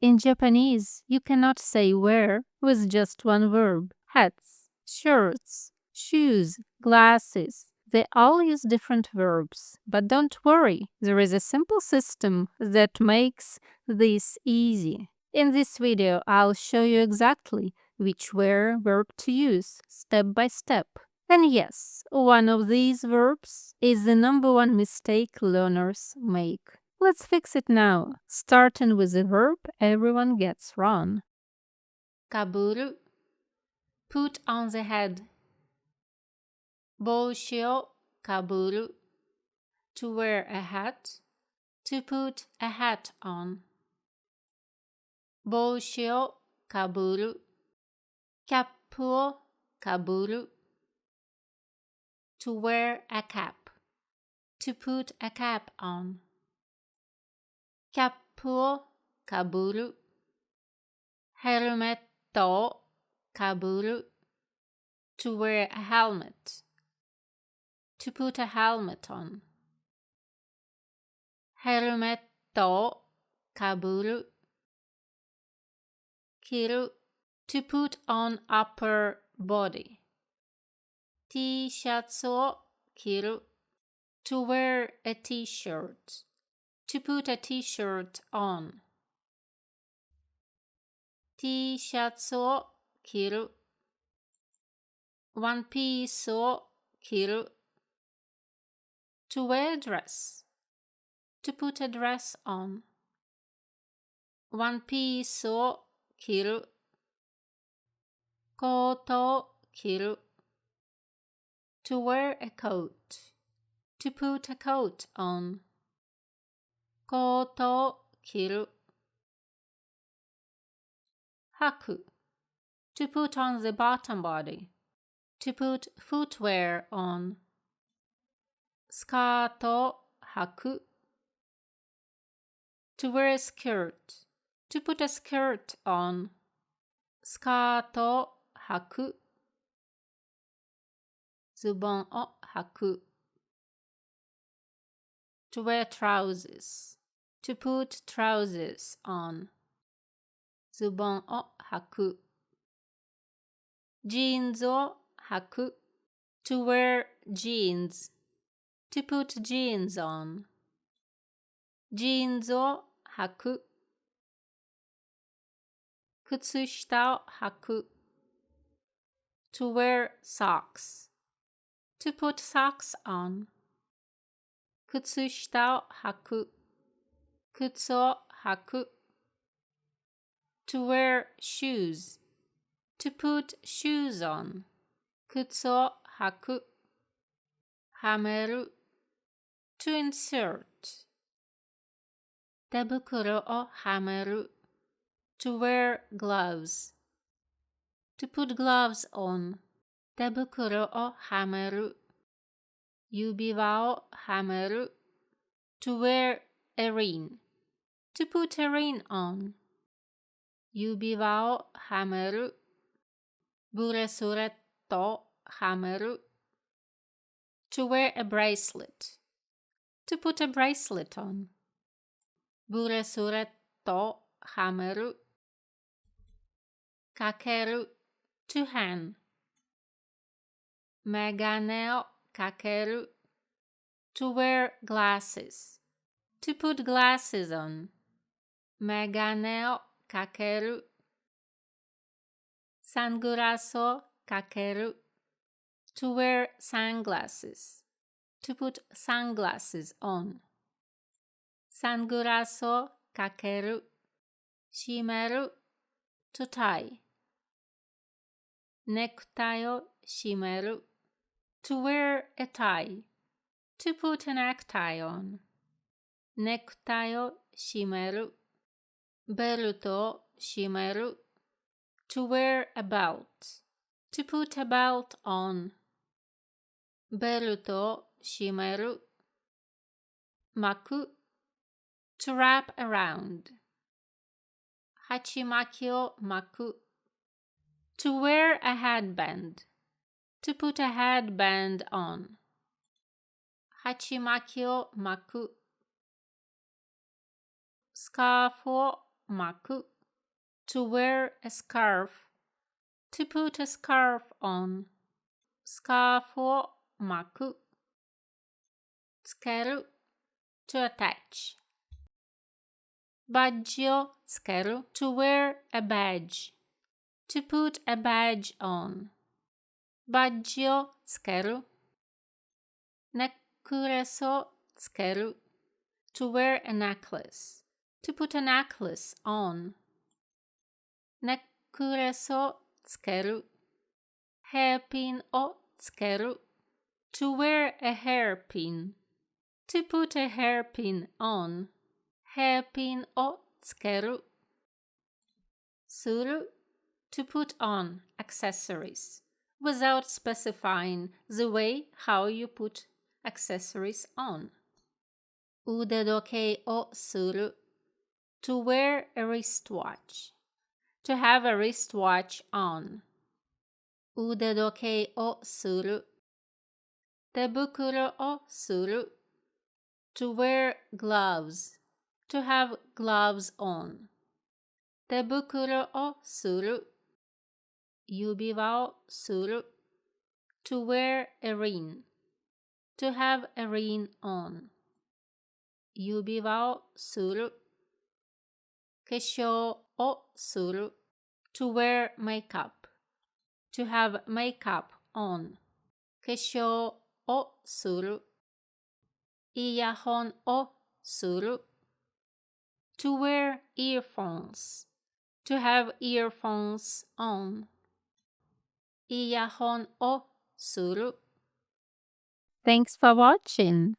In Japanese, you cannot say wear with just one verb. Hats, shirts, shoes, glasses. They all use different verbs. But don't worry, there is a simple system that makes this easy. In this video, I'll show you exactly which wear verb to use, step by step. And yes, one of these verbs is the number one mistake learners make. Let's fix it now, starting with a verb everyone gets wrong. Kaburu, put on the head. Boshi o kaburu, to wear a hat, to put a hat on. Boshi o kaburu, cap o kaburu, to wear a cap, to put a cap on. Cap o kaburu, helmet o kaburu, to wear a helmet, to put a helmet on. Helmet o kaburu. Kiru, to put on upper body. T-shirts o kiru, to wear a t-shirt, to put a t-shirt on. T-shirts o kiru. One piece o kiru, to wear a dress, to put a dress on. One piece o kiru. Coat o kiru, to wear a coat, to put a coat on. Coat o kiru. Haku, to put on the bottom body, to put footwear on. Skirt o haku, to wear a skirt, to put a skirt on. Skirt o haku. Zubon o haku, to wear trousers, to put trousers on. Zubon o haku. Jeans o haku, to wear jeans, to put jeans on. Jeans o haku. Kutsushita o haku, to wear socks, to put socks on. Kutsushita o haku. Kutsu o haku, to wear shoes, to put shoes on. Kutsu o haku. Hameru, to insert. Tabukuro o hameru, to wear gloves, to put gloves on. Tabukuro o hameru. Yubiwa o hameru, to wear a ring, to put a ring on. Yubiwa o hameru. Buresuret o hameru, to wear a bracelet, to put a bracelet on. Buresuret o hameru. Kakeru, to hang. Megane o kakeru, to wear glasses, to put glasses on. Megane o kakeru. Sunglass o kakeru, to wear sunglasses, to put sunglasses on. Sunglass o kakeru. Shimeru, to tie. Necktie o shimeru, to wear a tie, to put a necktie on. Necktie o shimeru. Belt o shimeru, to wear a belt, to put a belt on. Belt o shimeru. Maku, to wrap around. Hachimaki o maku, to wear a headband, to put a headband on. Hachimaki o maku. Scarf o maku. To wear a scarf. To put a scarf on. Scarf o maku. Tsukeru. To attach. Badge o tsukeru. To wear a badge. To put a badge on. Badge o tsukeru. Necklace o tsukeru. To wear a necklace. To put a necklace on. Necklace o tsukeru. Hairpin o tsukeru. To wear a hairpin. To put a hairpin on. Hairpin o tsukeru. Suru. To put on accessories, without specifying the way how you put accessories on. Udedoke o suru. To wear a wristwatch. To have a wristwatch on. Udedoke o suru. Tebukuro o suru. To wear gloves. To have gloves on. Tebukuro o suru. Yubiwa o suru. To wear a ring. To have a ring on. Yubiwa o suru. Keshou o suru. To wear makeup. To have makeup on. Keshou o suru. Iyaphone o suru. To wear earphones. To have earphones on. Iyaphone o suru. Thanks for watching.